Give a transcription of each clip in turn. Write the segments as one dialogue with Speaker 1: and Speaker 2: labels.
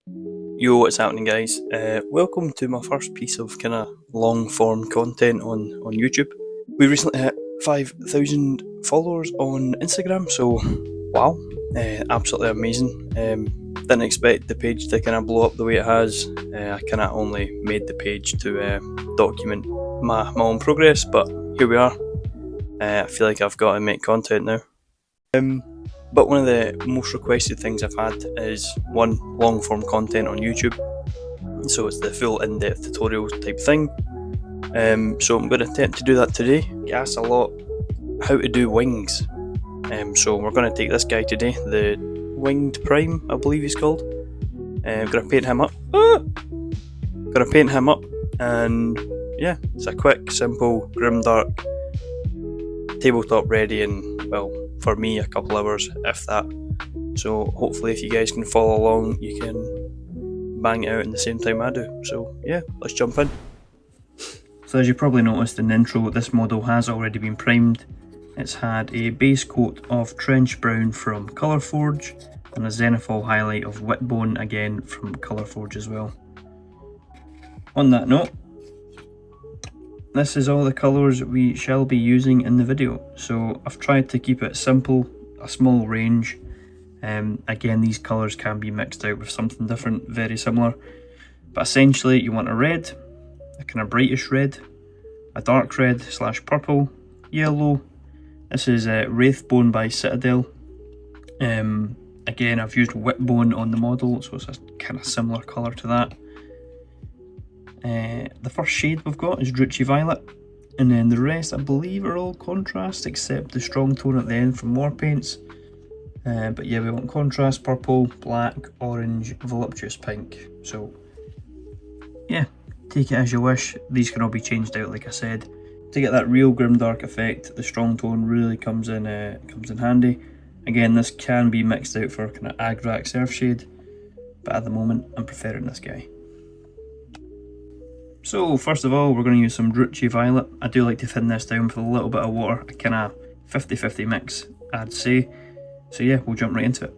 Speaker 1: Yo, what's happening, guys? Welcome to my first piece of kind of long form content on YouTube. We recently hit 5,000 followers on Instagram, so wow, absolutely amazing. Didn't expect the page to kind of blow up the way it has. I kind of only made the page to document my own progress, but here we are. I feel like I've got to make content now. But one of the most requested things I've had is one, long form content on YouTube. So it's the full in-depth tutorial type thing. So I'm going to attempt to do that today. You asked a lot how to do wings. So we're going to take this guy today, the Winged Prime, I believe he's called. I'm going to paint him up. Going to paint him up, and yeah, it's a quick, simple, Grimdark tabletop ready in, well, for me, a couple hours, if that. So hopefully if you guys can follow along, you can bang it out in the same time I do. So yeah, let's jump in. So as you probably noticed in the intro, this model has already been primed. It's had a base coat of Trench Brown from Colourforge and a Zenithal highlight of Wightbone, again from Colourforge as well. On that note, this is all the colours we shall be using in the video. So I've tried to keep it simple, a small range. Again, these colours can be mixed out with something different, very similar. But essentially you want a red, a kind of brightish red, a dark red / purple, yellow. This is Wraithbone by Citadel. Again, I've used Wightbone on the model, so it's a kind of similar colour to that. The first shade we've got is Druchi Violet, and then the rest I believe are all contrast except the strong tone at the end from War Paints. But yeah, we want contrast, purple, black, orange, voluptuous pink. So yeah, take it as you wish. These can all be changed out, like I said. To get that real Grimdark effect, the strong tone really comes in handy. Again, this can be mixed out for kind of Agrak Surf Shade, but at the moment I'm preferring this guy. So first of all, we're going to use some Druchi Violet. I do like to thin this down with a little bit of water, a kind of 50-50 mix, I'd say. So yeah, we'll jump right into it.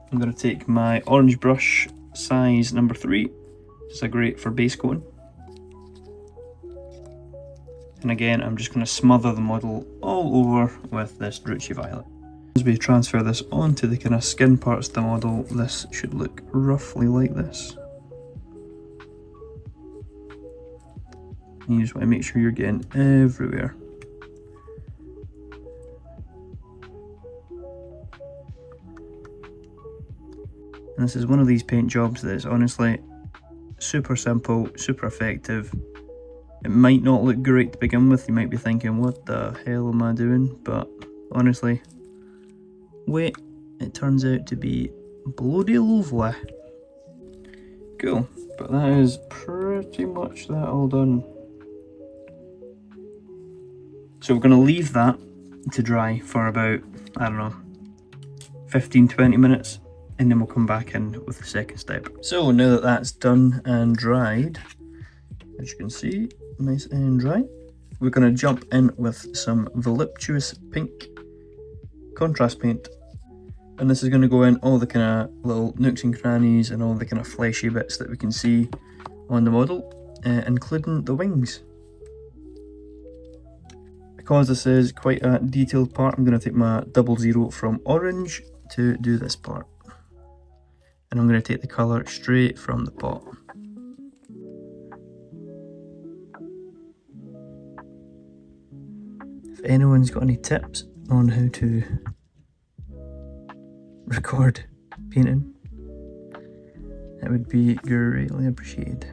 Speaker 1: I'm going to take my orange brush, size number 3. This is great for base coating. And again, I'm just going to smother the model all over with this Druchi Violet. As we transfer this onto the kind of skin parts of the model, this should look roughly like this. You just want to make sure you're getting everywhere. And this is one of these paint jobs that is honestly super simple, super effective. It might not look great to begin with, you might be thinking, what the hell am I doing? But honestly, wait, it turns out to be bloody lovely. Cool, but that is pretty much that all done. So we're going to leave that to dry for about, I don't know, 15-20 minutes, and then we'll come back in with the second step. So now that that's done and dried, as you can see, nice and dry, we're going to jump in with some Volupous Pink contrast paint. And this is going to go in all the kind of little nooks and crannies and all the kind of fleshy bits that we can see on the model, including the wings. Because this is quite a detailed part, I'm going to take my 00 from orange to do this part. And I'm going to take the colour straight from the pot. If anyone's got any tips on how to record painting, that would be greatly appreciated.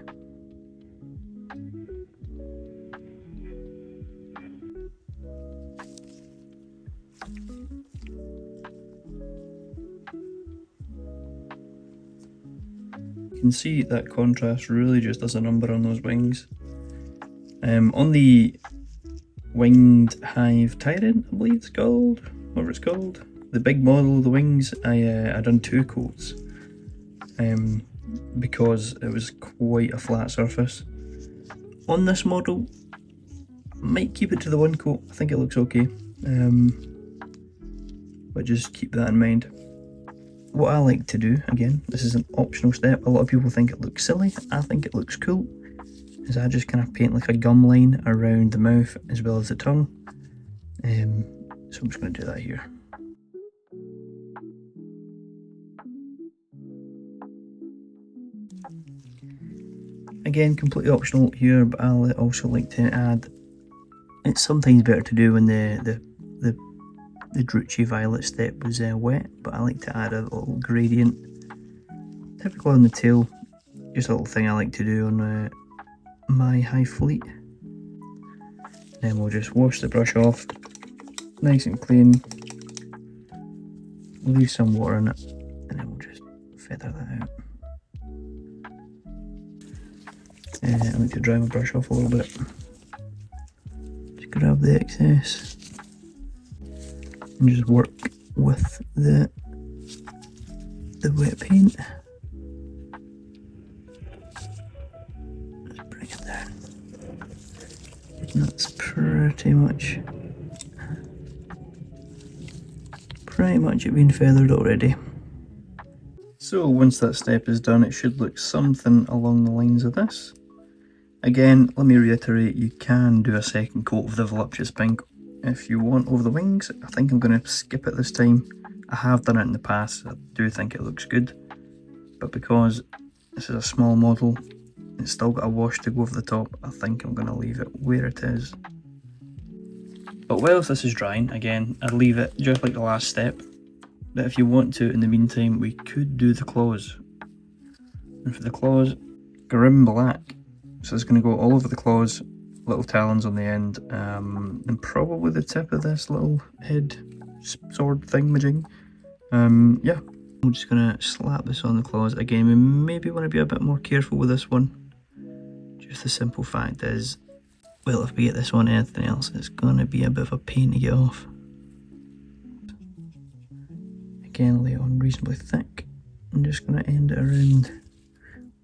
Speaker 1: You can see that contrast really just does a number on those wings. On the Winged Hive Tyranid, I believe it's called, whatever it's called, the big model of the wings, I done 2 coats because it was quite a flat surface. On this model, I might keep it to the 1 coat, I think it looks okay, but just keep that in mind. what I like to do, again, this is an optional step, a lot of people think it looks silly, I think it looks cool, is I just kind of paint like a gum line around the mouth as well as the tongue. So I'm just going to do that here. Again, completely optional here, but I also like to add, it's sometimes better to do when the Druchi Violet step was wet, but I like to add a little gradient, typically on the tail, just a little thing I like to do on my hive fleet. Then we'll just wash the brush off, nice and clean, leave some water in it, and then we'll just feather that out. I like to dry my brush off a little bit. Just grab the excess and just work with the wet paint. Just bring it down. And that's pretty much it being feathered already. So once that step is done, it should look something along the lines of this. Again, let me reiterate, you can do a second coat of the Volupous Pink if you want over the wings. I think I'm going to skip it this time. I have done it in the past, I do think it looks good. But because this is a small model, it's still got a wash to go over the top, I think I'm going to leave it where it is. But whilst this is drying, again, I'd leave it just like the last step. But if you want to, in the meantime, we could do the claws. And for the claws, Grim Black. So it's going to go all over the claws, little talons on the end, and probably the tip of this little head sword thingamajig. Yeah, I'm just going to slap this on the claws. Again, we maybe want to be a bit more careful with this one. Just the simple fact is, well, if we get this on anything else, it's going to be a bit of a pain to get off. Again, lay it on reasonably thick. I'm just going to end it around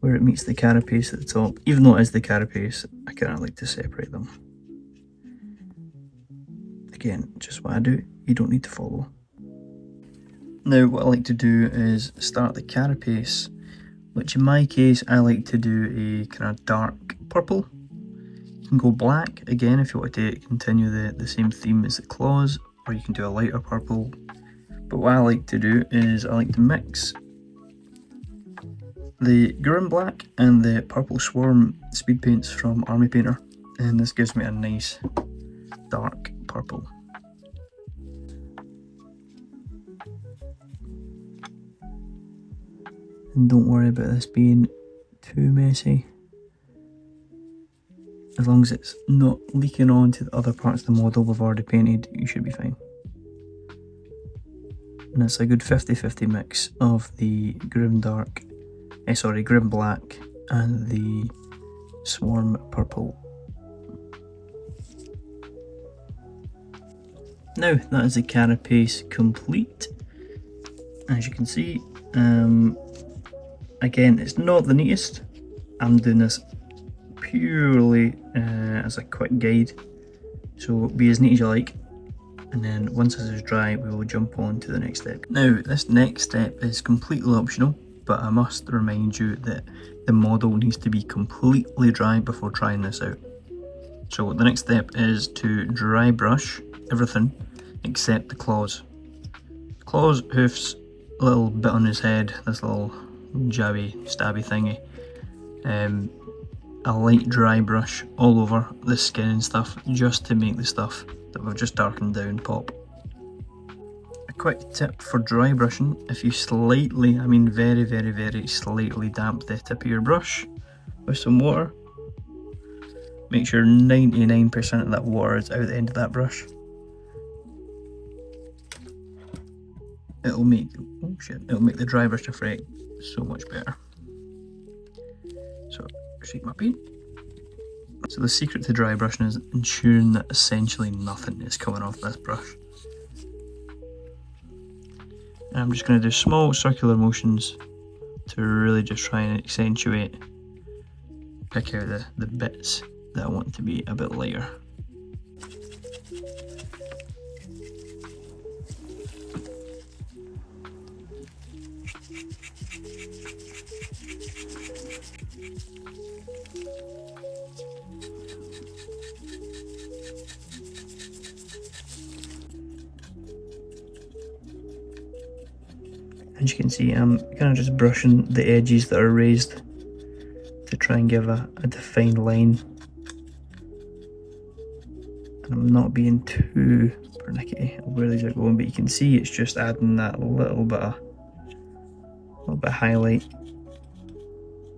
Speaker 1: where it meets the carapace at the top. Even though it is the carapace, I kind of like to separate them. Again, just what I do, you don't need to follow. Now what I like to do is start the carapace, which in my case I like to do a kind of dark purple. You can go black, again, if you want to continue the same theme as the claws, or you can do a lighter purple. But what I like to do is I like to mix the Grim Black and the Purple Swarm speed paints from Army Painter, and this gives me a nice dark purple. And don't worry about this being too messy. As long as it's not leaking on to the other parts of the model we've already painted, you should be fine. And it's a good 50-50 mix of the Grim Black and the Swarm Purple. Now that is the carapace complete. As you can see, again, it's not the neatest. I'm doing this purely as a quick guide, so be as neat as you like. And then once this is dry, we will jump on to the next step. Now, this next step is completely optional, but I must remind you that the model needs to be completely dry before trying this out. So the next step is to dry brush everything except the claws. Claws, hoofs, a little bit on his head, this little jabby, stabby thingy. A light dry brush all over the skin and stuff, just to make the stuff that we've just darkened down pop. A quick tip for dry brushing: if you slightly, I mean very slightly damp the tip of your brush with some water, make sure 99% of that water is out the end of that brush. It'll make, it'll make the dry brush effect so much better. So, shake my paint. So the secret to dry brushing is ensuring that essentially nothing is coming off this brush. And I'm just going to do small circular motions to really just try and accentuate, pick out the bits that I want to be a bit lighter. As you can see, I'm kind of just brushing the edges that are raised to try and give a defined line. And I'm not being too pernickety of where these are going, but you can see it's just adding that little bit of highlight,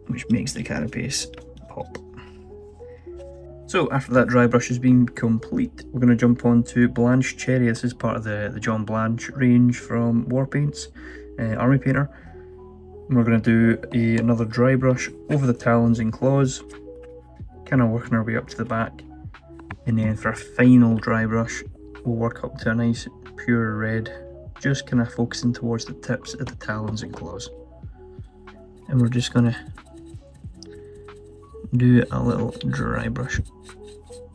Speaker 1: which makes the carapace pop. So after that dry brush has been complete, we're going to jump on to Blanched Cherry. This is part of the John Blanche range from War Paints, Army Painter. And we're going to do another dry brush over the talons and claws, kind of working our way up to the back. And then for a final dry brush, we'll work up to a nice pure red, just kind of focusing towards the tips of the talons and claws. And we're just going to do a little dry brush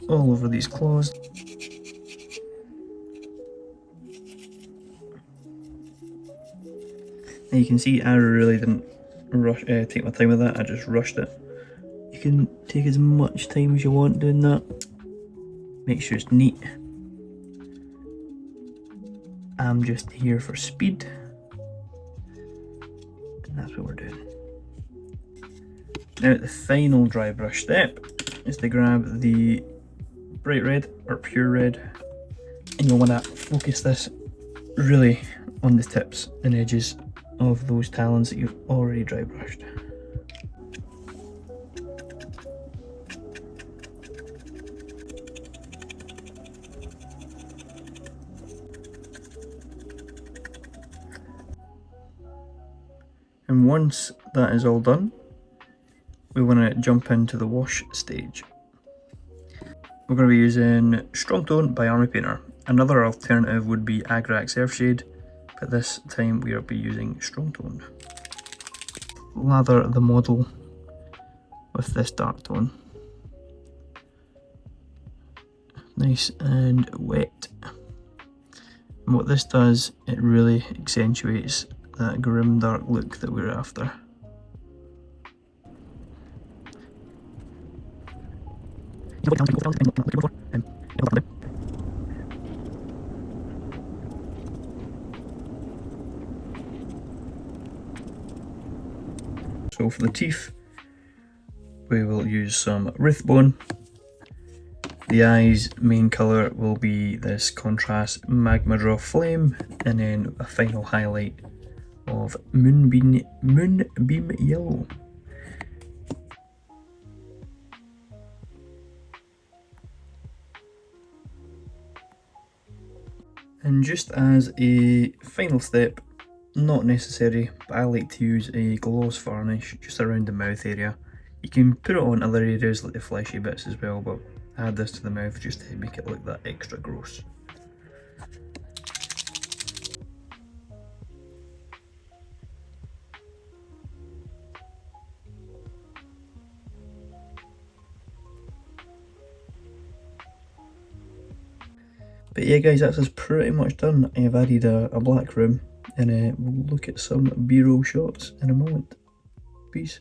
Speaker 1: all over these claws. And you can see I really didn't take my time with that, I just rushed it. You can take as much time as you want doing that. Make sure it's neat. I'm just here for speed. And that's what we're doing. Now the final dry brush step is to grab the bright red or pure red, and you'll want to focus this really on the tips and edges of those talons that you've already dry brushed. And once that is all done, we want to jump into the wash stage. We're going to be using Strong Tone by Army Painter. Another alternative would be Agrax Earthshade, but this time we will be using Strong Tone. Lather the model with this dark tone. Nice and wet. And what this does, it really accentuates that grimdark look that we're after. So for the teeth, we will use some Wraithbone. The eyes' main colour will be this contrast Magmadroth Flame, and then a final highlight of Moonbeam Yellow. And just as a final step, not necessary, but I like to use a gloss varnish just around the mouth area. You can put it on other areas like the fleshy bits as well, but add this to the mouth just to make it look that extra gross. But yeah guys, that's us pretty much done. I have added a black room, and we'll look at some B-roll shots in a moment. Peace.